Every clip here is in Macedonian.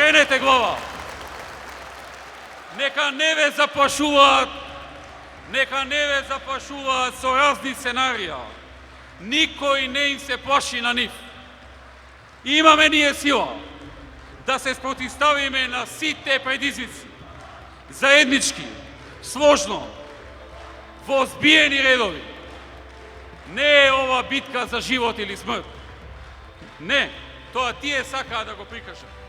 Окренете глава. Нека не ве заплашуваат со разни сценарија. Никој не им се плаши на нив. Имаме ние сила да се спротивставиме на сите предизвици. Заеднички, сложно, во збиени редови. Не е ова битка за живот или смрт. Не, тоа тие сакаат да го прикажат.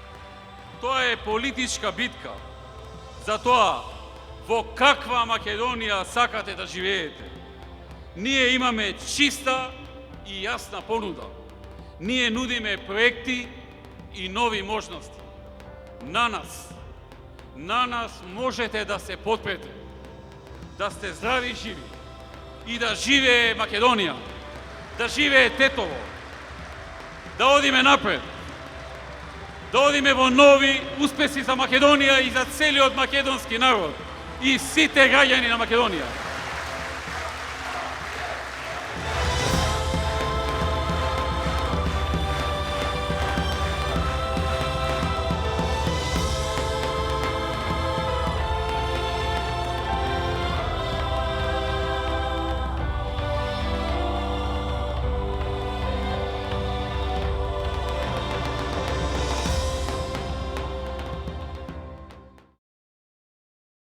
Тоа е политичка битка. За тоа, во каква Македонија сакате да живеете. Ние имаме чиста и јасна понуда. Ние нудиме проекти и нови можности. На нас можете да се потпрете, да сте здрави и живи и да живее Македонија, да живее Тетово, да одиме напред, да одиме во нови успеси за Македонија и за целиот македонски народ и сите граѓани на Македонија.